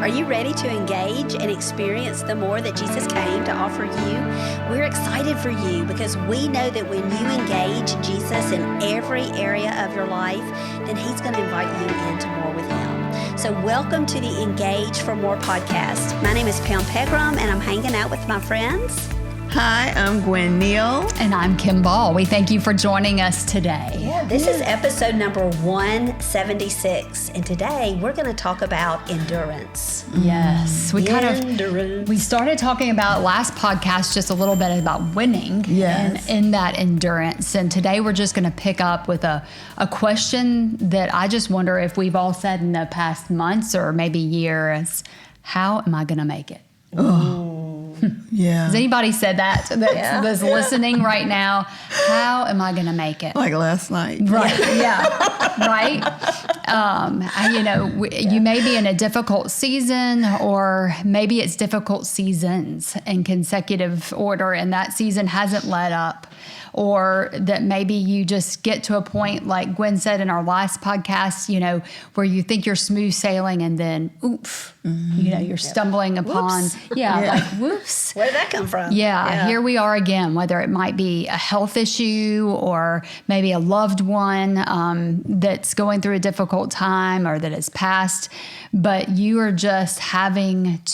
Are you ready to engage and experience the more that Jesus came to offer you? We're excited for you because we know that when you engage Jesus in every area of your life, then He's going to invite you into more with Him. So welcome to the Engage for More podcast. My name is Pam Pegram, and I'm hanging out with my friends. Hi, I'm Gwen Neal. And I'm Kim Ball. We thank you for joining us today. Yeah, this is episode number 176. And today we're going to talk about endurance. Yes. Endurance. We started talking about last podcast just a little bit about winning Yes. and in that endurance. And today we're just going to pick up with a question that I just wonder if we've all said in the past months or maybe years. How am I going to make it? Yeah. Has anybody said that that's listening right now? How am I going to make it? Like last night. Right. Yeah. Right. You may be in a difficult season, or maybe it's difficult seasons in consecutive order, and that season hasn't let up. Or that maybe you just get to a point, like Gwen said in our last podcast, where you think you're smooth sailing and then, oof, you're stumbling upon, Whoops. like whoops. Where did that come from? Yeah, here we are again, whether it might be a health issue or maybe a loved one that's going through a difficult time or that has passed, but you are just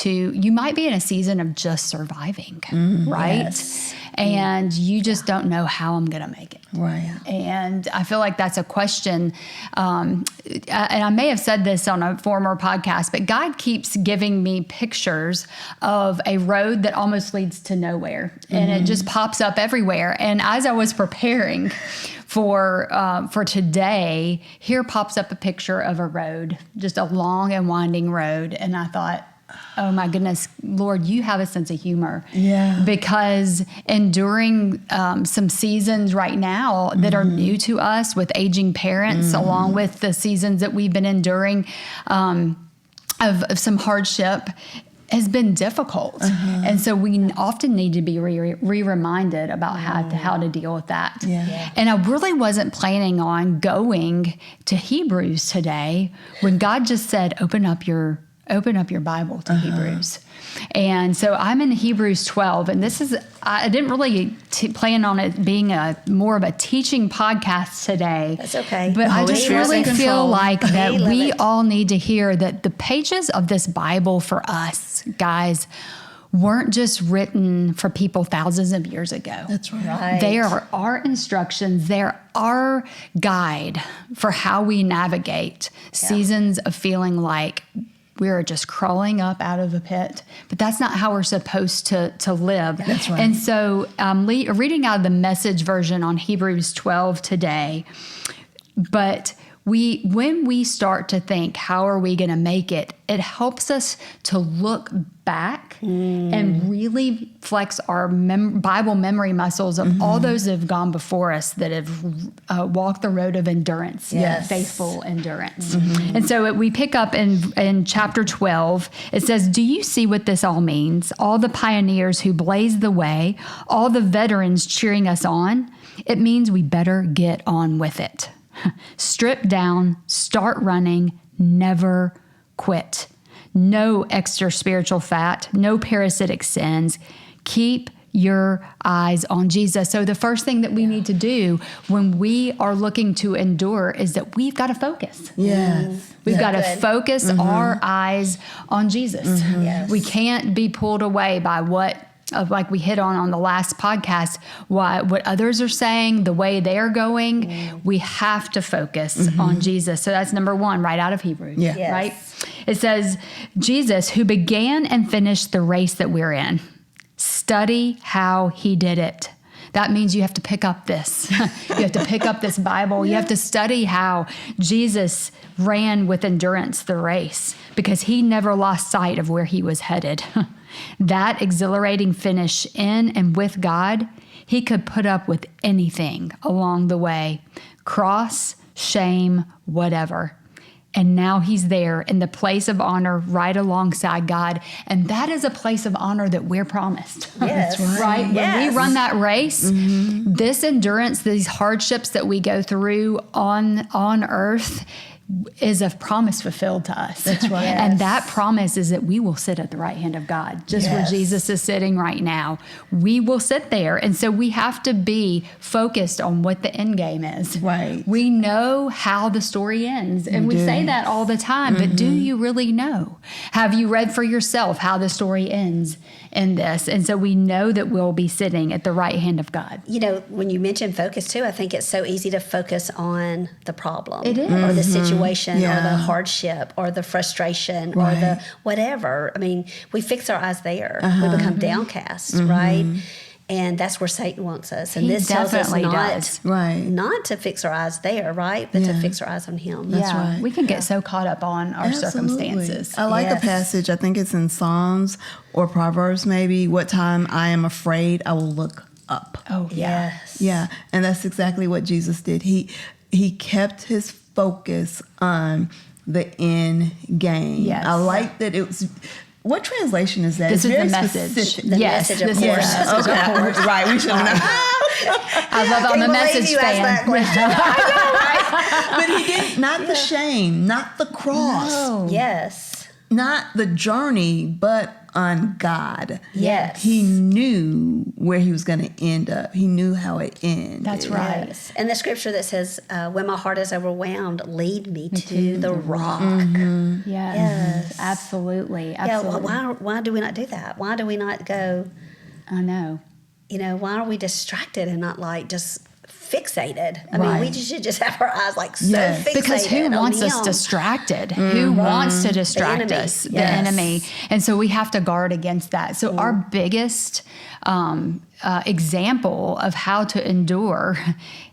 you might be in a season of just surviving, right? Yes. And you just don't know how I'm going to make it. Right. And I feel like that's a question. And I may have said this on a former podcast, but God keeps giving me pictures of a road that almost leads to nowhere. And it just pops up everywhere. And as I was preparing for today, here pops up a picture of a road, just a long and winding road. And I thought, oh my goodness, Lord, you have a sense of humor. Yeah. Because enduring some seasons right now that are new to us with aging parents, along with the seasons that we've been enduring of some hardship, has been difficult. And so we often need to be reminded about how to deal with that. Yeah. And I really wasn't planning on going to Hebrews today when God just said, open up your Bible to Hebrews. And so I'm in Hebrews 12, and I didn't really plan on it being more of a teaching podcast today. That's okay. But I just really feel like that we it. all need to hear that the pages of this Bible for us, guys, weren't just written for people thousands of years ago. That's right. They are our instructions. They're our guide for how we navigate seasons of feeling like we're just crawling up out of a pit, but that's not how we're supposed to live. That's right. And so reading out of the Message version on Hebrews 12 today, but when we start to think, how are we going to make it? It helps us to look back and really flex our Bible memory muscles of all those that have gone before us that have walked the road of endurance, faithful endurance. And so we pick up in chapter 12. It says, do you see what this all means? All the pioneers who blazed the way, all the veterans cheering us on. It means we better get on with it. Strip down, start running, never quit. No extra spiritual fat, no parasitic sins. Keep your eyes on Jesus. So the first thing that we need to do when we are looking to endure is that we've got to focus. Yes. We've got to focus our eyes on Jesus. Yes. We can't be pulled away by like we hit on the last podcast, what others are saying, the way they're going. We have to focus on Jesus. So that's number one, right out of Hebrews, right? It says, Jesus, who began and finished the race that we're in, study how he did it. That means you have to pick up this. You have to pick up this Bible. You have to study how Jesus ran with endurance the race, because he never lost sight of where he was headed. That exhilarating finish in and with God, he could put up with anything along the way. Cross, shame, whatever. And now he's there in the place of honor right alongside God. And that is a place of honor that we're promised. Yes. That's right? Yes. When we run that race, this endurance, these hardships that we go through on earth, is a promise fulfilled to us. That's right. Yes. And that promise is that we will sit at the right hand of God, just where Yes. Jesus is sitting right now. We will sit there. And so we have to be focused on what the end game is. Right. We know how the story ends. And we do. say that all the time, but do you really know? Have you read for yourself how the story ends in this? And so we know that we'll be sitting at the right hand of God. You know, when you mention focus too, I think it's so easy to focus on the problem. It is. Or the situation or Yeah. the hardship or the frustration or Right. the whatever. I mean, we fix our eyes there. We become downcast, right? And that's where Satan wants us. And He this tells us definitely not, does. Right. not to fix our eyes there, right? But to Yeah. fix our eyes on him. That's yeah, right. we can get so caught up on our Absolutely. circumstances. I like Yes. a passage, I think it's in Psalms or Proverbs maybe. What time I am afraid, I will look up. Oh, yeah. Yes. Yeah, and that's exactly what Jesus did. He kept his focus on the end game. Yes. I like that it was. What translation is that? This It's is very the message. specific. The Yes, message, of this course. is the Yeah, message, of course. right. We should know. I love I'm a Can't believe message you asked that fan. question. But he did not the shame, not the cross, No. Yes. not the journey, but on God. Yes. He knew where he was going to end up. He knew how it ended. That's right. Yes. And the scripture that says, when my heart is overwhelmed, lead me to the rock. Yes, Yes. absolutely. Yeah, Absolutely. why do we not do that? Why do we not go, I know. you know, why are we distracted and not like just fixated? I mean, we Right. should just have our eyes like so Yes. fixated Because who on wants us him. distracted? Who wants to distract enemy. us? The Yes. enemy. And so we have to guard against that. So our biggest example of how to endure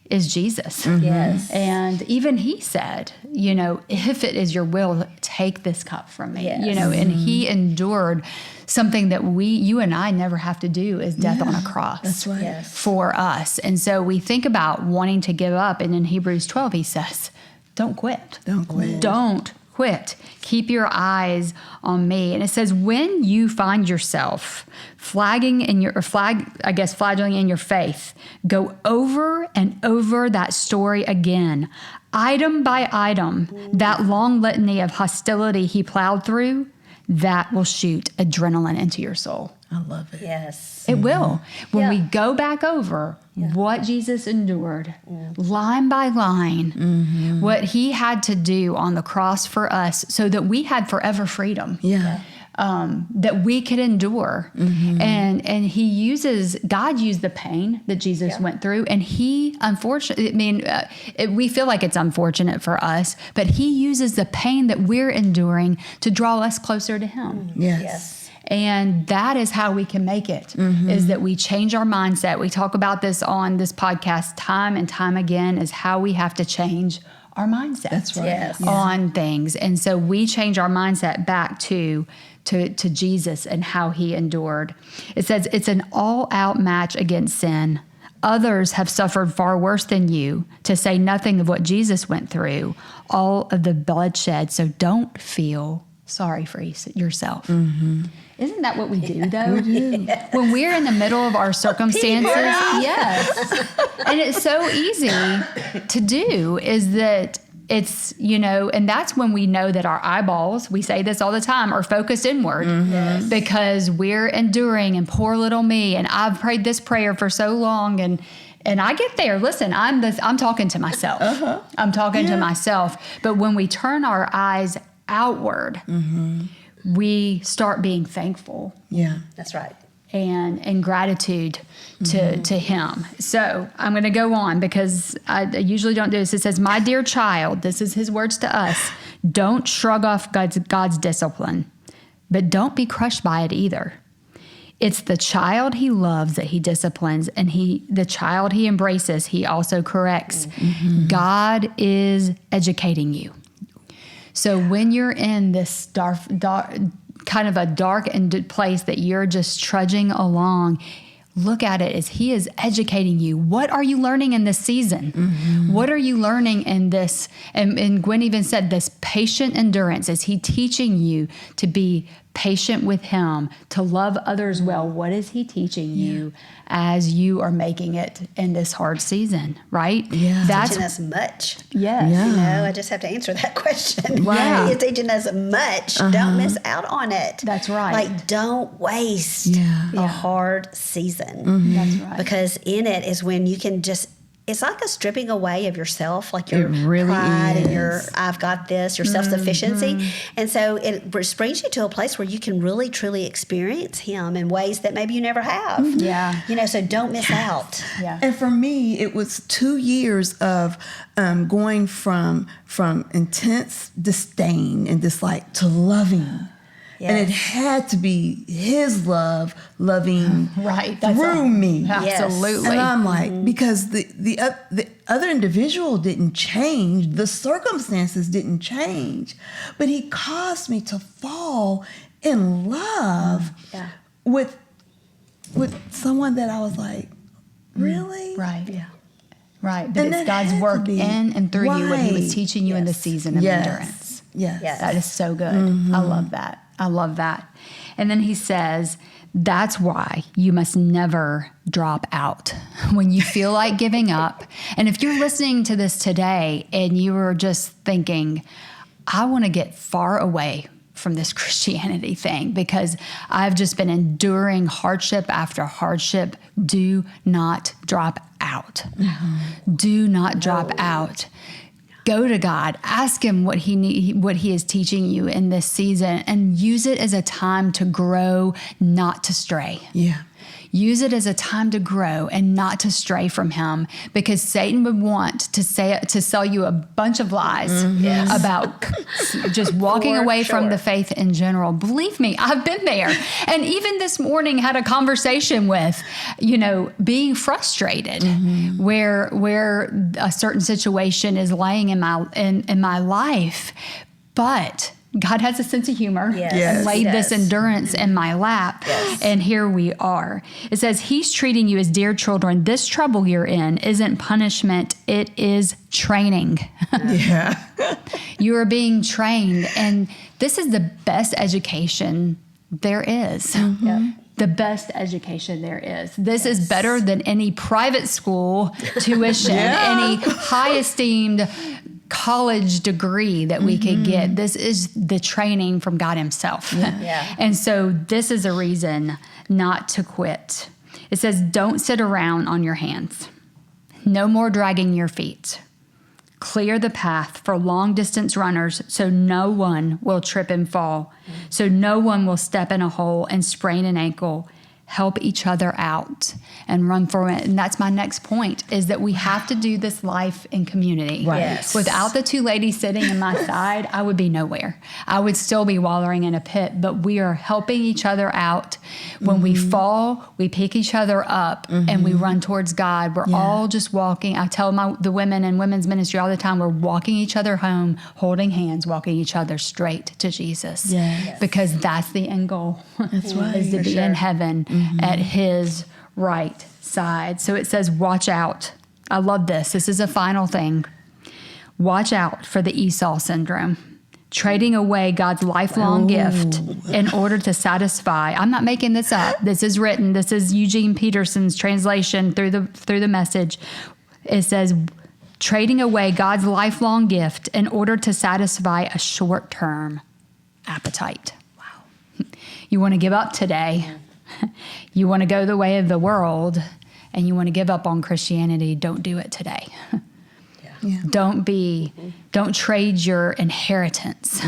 is Jesus. Yes. And even he said, you know, if it is your will, take this cup from me. Yes. You know, and he endured something that you and I never have to do is death on a cross. That's right. Yes. For us. And so we think about wanting to give up. And in Hebrews 12, he says, don't quit. Don't quit. Don't quit. Keep your eyes on me. And it says, when you find yourself flagging in your flagellating in your faith, go over and over that story again, item by item, that long litany of hostility he plowed through, that will shoot adrenaline into your soul. I love it. Yes. It will. When Yeah. we go back over what Jesus endured, line by line, what he had to do on the cross for us so that we had forever freedom. Yeah. That we could endure. And God used the pain that Jesus went through, and he, unfortunately, I mean, we feel like it's unfortunate for us, but he uses the pain that we're enduring to draw us closer to him. Yes. Yes. And that is how we can make it, is that we change our mindset. We talk about this on this podcast time and time again, is how we have to change our mindset. That's right. Yes. On things. And so we change our mindset back to Jesus and how he endured. It says it's an all-out match against sin. Others have suffered far worse than you, to say nothing of what Jesus went through, all of the bloodshed. So don't feel sorry for yourself. Isn't that what we do, though? We do. When we're in the middle of our circumstances, yes. And it's so easy to do, is that it's, you know, and that's when we know that our eyeballs, we say this all the time, are focused inward because we're enduring, and poor little me, and I've prayed this prayer for so long, and I get there. Listen, I'm talking to myself. I'm talking to myself. But when we turn our eyes outward, we start being thankful Yeah. That's right. and gratitude to him. So I'm going to go on because I usually don't do this. It says, my dear child, this is his words to us, don't shrug off God's discipline, but don't be crushed by it either. It's the child he loves that he disciplines, and the child he embraces, he also corrects. God is educating you. So when you're in this dark, kind of a dark place that you're just trudging along, look at it as he is educating you. What are you learning in this season? What are you learning in this? And Gwen even said this patient endurance. Is he teaching you to be patient with him, to love others well. What is he teaching you as you are making it in this hard season, right? Yeah. That's Teaching us much. yes. Yeah. You know, I just have to answer that question. Right. He's teaching us much. Don't miss out on it. That's right. Like, don't waste Yeah. a hard season. That's right. Because in it is when you can just, it's like a stripping away of yourself, like your It really pride and your is. I've got this, your self-sufficiency. And so it brings you to a place where you can really, truly experience him in ways that maybe you never have. Yeah. You know, so don't miss out. Yeah. And for me, it was 2 years of going from intense disdain and dislike to loving. And it had to be his love loving Right. through me. Absolutely. And I'm like, because the other individual didn't change, the circumstances didn't change, but he caused me to fall in love Yeah. with someone that I was like, really? Right. Yeah. Right. But And it's that God's had to work be. in and through you, what he was Right. teaching you in the Yes. season of Yes. endurance. Yes. Yes. That is so good. I love that. I love that. And then he says, that's why you must never drop out when you feel like giving up. And if you're listening to this today and you are just thinking, I want to get far away from this Christianity thing because I've just been enduring hardship after hardship, do not drop out. Do not drop out. Go to God, ask him what he is teaching you in this season, and use it as a time to grow, not to stray. Yeah. Use it as a time to grow and not to stray from him, because Satan would want to sell you a bunch of lies about just walking For away from sure. the faith in general. Believe me, I've been there. And even this morning had a conversation with, being frustrated where a certain situation is laying in my life. But God has a sense of humor Yes. Yes. and laid He this does. endurance in my lap. Yes. And here we are. It says, he's treating you as dear children. This trouble you're in isn't punishment. It is training. Yeah. You are being trained. And this is the best education there is. Yep. The best education there is. This is better than any private school tuition, any high esteemed college degree that we could get. This is the training from God himself. Yeah. And so this is a reason not to quit. It says, don't sit around on your hands. No more dragging your feet. Clear the path for long distance runners so no one will trip and fall, so no one will step in a hole and sprain an ankle. Help each other out and run for it. And that's my next point, is that we have to do this life in community. Right. Yes. Without the two ladies sitting in my side, I would be nowhere. I would still be wallowing in a pit, but we are helping each other out. When we fall, we pick each other up and we run towards God. We're all just walking. I tell the women in women's ministry all the time, we're walking each other home, holding hands, walking each other straight to Jesus. Yes. Because that's the end goal. That's right. Is to For be sure. in heaven at his right side. So it says, watch out. I love this. This is a final thing. Watch out for the Esau syndrome. Trading away God's lifelong gift in order to satisfy. I'm not making this up. This is written. This is Eugene Peterson's translation through the Message. It says, trading away God's lifelong gift in order to satisfy a short-term appetite. Wow. You want to give up today. You want to go the way of the world, and you want to give up on Christianity. Don't do it today. Yeah. Don't trade your inheritance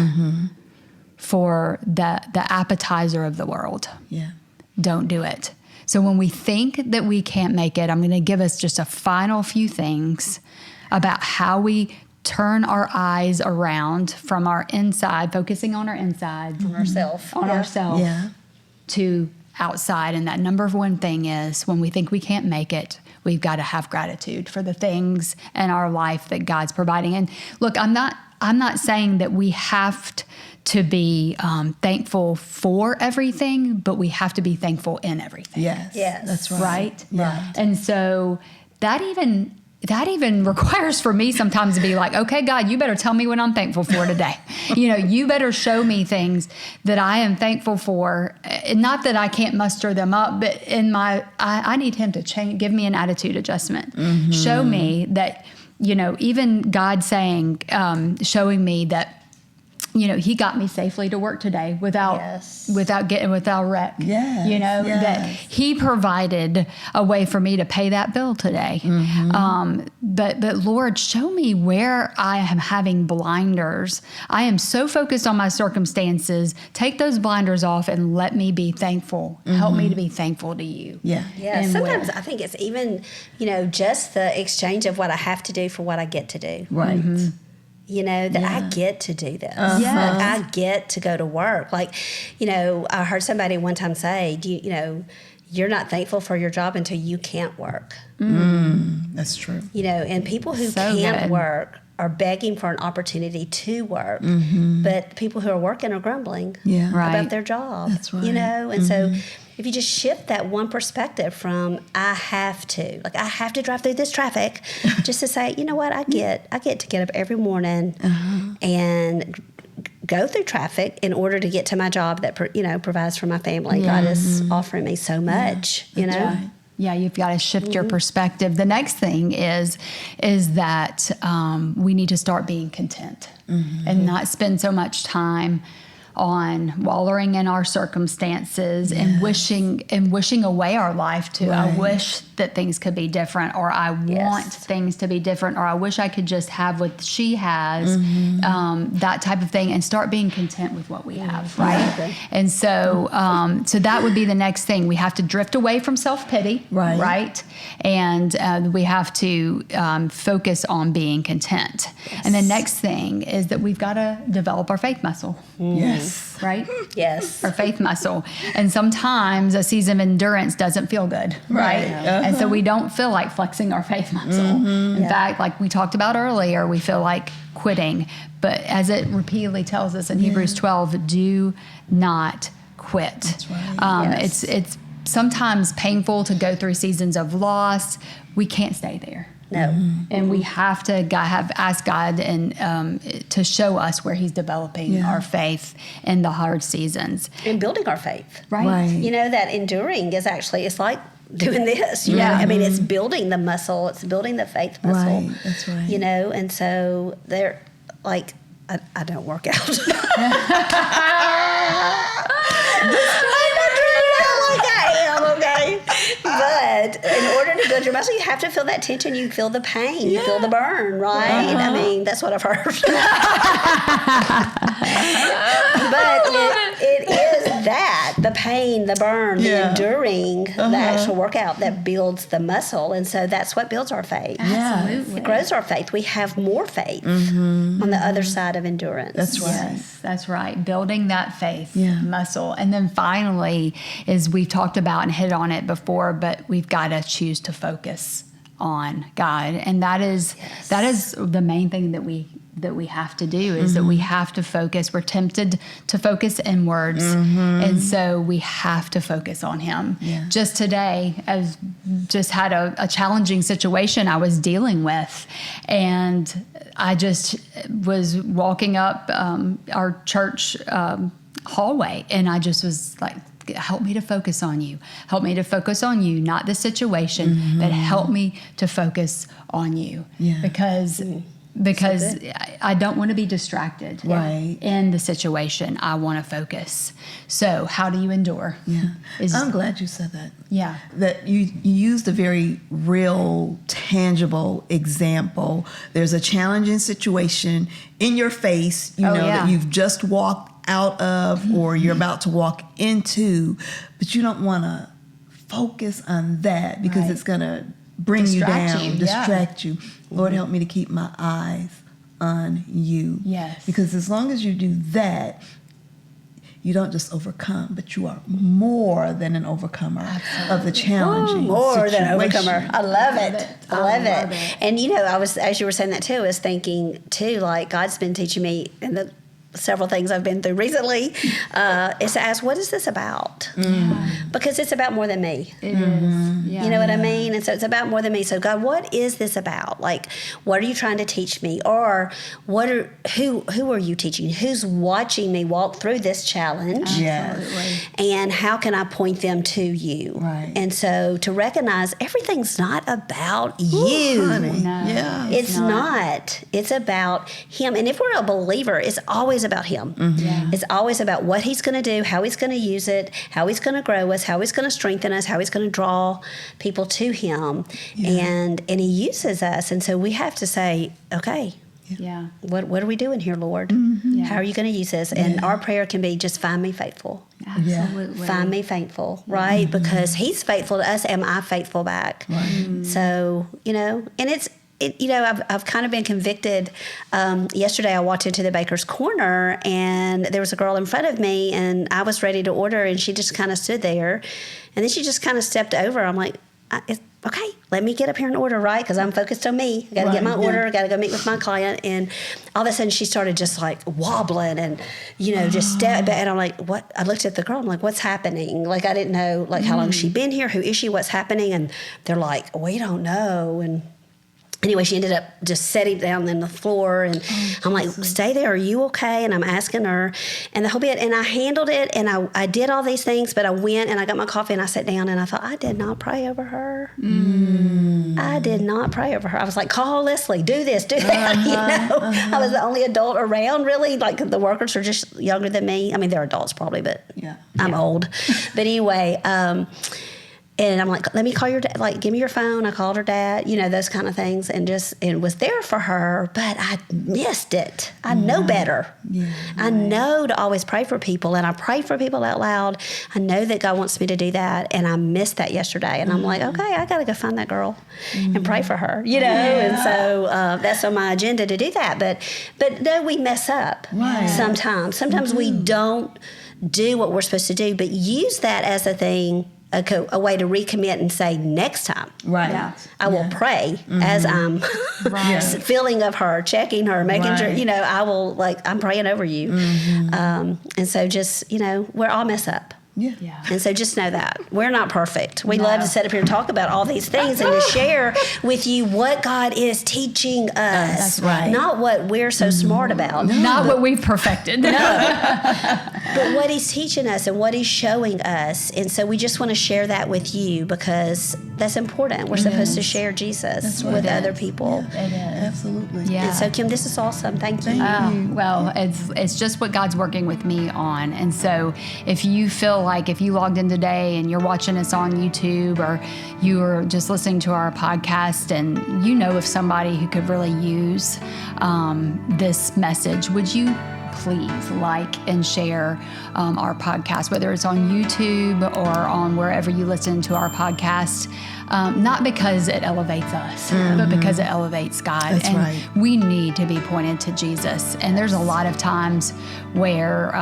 for the appetizer of the world. Yeah. Don't do it. So when we think that we can't make it, I'm going to give us just a final few things about how we turn our eyes around from our inside, focusing on our inside, On ourselves. on ourselves, Yeah. to outside. And that number one thing is, when we think we can't make it, we've got to have gratitude for the things in our life that God's providing. And look, I'm not saying that we have to be thankful for everything, but we have to be thankful in everything. Yes. Yes. That's right. Right? Yeah. And so that even requires for me sometimes to be like, okay, God, you better tell me what I'm thankful for today. You better show me things that I am thankful for. Not that I can't muster them up, but I need him to change, give me an attitude adjustment. Show me that, even God saying, showing me that, he got me safely to work today without wreck. Yes, That he provided a way for me to pay that bill today. But Lord, show me where I am having blinders. I am so focused on my circumstances. Take those blinders off and let me be thankful. Help me to be thankful to you. Yeah. Yeah, sometimes I think it's even, just the exchange of what I have to do for what I get to do. Right. That I get to do this. Uh-huh. Like, I get to go to work. Like, I heard somebody one time say, you're not thankful for your job until you can't work. That's true. And people who So can't good. work are begging for an opportunity to work. But people who are working are grumbling Yeah. Right. about their job. That's right. And so if you just shift that one perspective from I have to drive through this traffic, just to say, you know what, I get to get up every morning and go through traffic in order to get to my job that provides for my family. God is offering me so much. Right. Yeah, you've got to shift your perspective. The next thing is that we need to start being content and not spend so much time on wallowing in our circumstances and wishing away our life to I wish that things could be different, or I want things to be different, or I wish I could just have what she has, that type of thing, and start being content with what we have, right? And so that would be the next thing. We have to drift away from self-pity, right? And we have to focus on being content. And the next thing is that we've got to develop our faith muscle. Yes. Right? Yes. Our faith muscle. And sometimes a season of endurance doesn't feel good, right? And so we don't feel like flexing our faith muscle. In fact, like we talked about earlier, we feel like quitting. But as it repeatedly tells us in Hebrews 12, do not quit. That's right. It's sometimes painful to go through seasons of loss. We can't stay there. No. And we have to ask God and to show us where He's developing our faith in the hard seasons. And building our faith. Right. That enduring is actually, it's like doing this. You know? I mean, it's building the muscle. It's building the faith muscle. Right. That's right. And so they're like, I don't work out. But in order to build your muscle, you have to feel that tension. You feel the pain. You feel the burn, right? I mean, that's what I've heard. But it is that, the pain, the burn, the enduring, the actual workout that builds the muscle. And so that's what builds our faith. Absolutely. It grows our faith. We have more faith on the other side of endurance. That's right. Yes, that's right. Building that faith muscle. And then finally, is we've talked about and hit on it before, but we've got to choose to focus on God. And that is the main thing that we have to do is that we have to focus. We're tempted to focus inwards. And so we have to focus on Him. Yeah. Just today, I've just had a challenging situation I was dealing with. And I just was walking up our church hallway, and I just was like, help me to focus on you. Help me to focus on you, not the situation, but help me to focus on you. Yeah. Because I don't want to be distracted in the situation. I want to focus. So how do you endure? Yeah. I'm glad you said that. Yeah. That you used a very real, tangible example. There's a challenging situation in your face, that you've just walked out of or you're about to walk into, but you don't want to focus on that because it's going to bring distract you. Lord, help me to keep my eyes on you. Yes. Because as long as you do that, you don't just overcome, but you are more than an overcomer of the challenging more situation. than an overcomer. I love it. I love it. it. And I was, as you were saying that too, I was thinking too, like God's been teaching me in the several things I've been through recently, is to ask, what is this about? Because it's about more than me. It is. Yeah. You know what I mean? And so it's about more than me. So God, what is this about? Like, what are you trying to teach me? Or who are you teaching? Who's watching me walk through this challenge? Yes. And how can I point them to you? Right. And so to recognize everything's not about you. Honey. No. Yeah. It's not. It's about Him. And if we're a believer, it's always about Him. Yeah. It's always about what He's going to do, how He's going to use it, how He's going to grow us, how He's going to strengthen us, how He's going to draw people to Him. And He uses us. And so we have to say, okay, Yeah. what are we doing here, Lord? Yeah. How are you going to use this? And our prayer can be, just find me faithful. Absolutely. Find me faithful, right? Because He's faithful to us. Am I faithful back? So, and I've kind of been convicted. Yesterday I walked into the baker's corner and there was a girl in front of me and I was ready to order and she just kind of stood there and then she just kind of stepped over. I'm like, okay, let me get up here and order, right? Because I'm focused on me. I got to get my order. I got to go meet with my client. And all of a sudden she started just like wobbling and, just step back. And I'm like, what? I looked at the girl. I'm like, what's happening? Like, I didn't know, like, how long she been here? Who is she? What's happening? And they're like, we don't know. And anyway, she ended up just sitting down on the floor, and I'm like, stay there. Are you okay? And I'm asking her, and the whole bit, and I handled it, and I did all these things, but I went, and I got my coffee, and I sat down, and I thought, I did not pray over her. I did not pray over her. I was like, call Leslie, do this, do that, I was the only adult around, really. Like, the workers are just younger than me. I mean, they're adults probably, but I'm old. But anyway, and I'm like, let me call your dad, like, give me your phone. I called her dad, those kind of things, and was there for her, but I missed it. I know better. I know to always pray for people, and I pray for people out loud. I know that God wants me to do that, and I missed that yesterday. And I'm like, okay, I got to go find that girl and pray for her, And so that's on my agenda to do that. But no, we mess up sometimes. Sometimes we don't do what we're supposed to do, but use that as a thing, a way to recommit and say, next time, I will pray as I'm feeling of her, checking her, making sure, I will, like, I'm praying over you. And so just, we're all mess up. And so just know that. We're not perfect. We love to sit up here and talk about all these things and to share with you what God is teaching us. That's right. Not what we're so smart about. Not what we've perfected. But what He's teaching us and what He's showing us. And so we just want to share that with you because that's important. We're supposed to share Jesus with other people. It is. Absolutely. Yeah. And so, Kim, this is awesome. Thank you. Well, it's just what God's working with me on. And so if you feel like if you logged in today and you're watching us on YouTube or you're just listening to our podcast and you know of somebody who could really use this message, would you please like and share our podcast, whether it's on YouTube or on wherever you listen to our podcast, not because it elevates us, but because it elevates God. That's and right. we need to be pointed to Jesus. And there's a lot of times where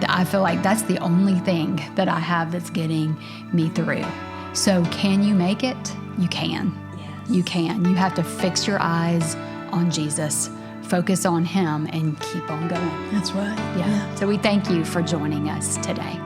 I feel like that's the only thing that I have that's getting me through. So can you make it? You can. Yes. You can. You have to fix your eyes on Jesus. Focus on Him and keep on going. That's right. Yeah. So we thank you for joining us today.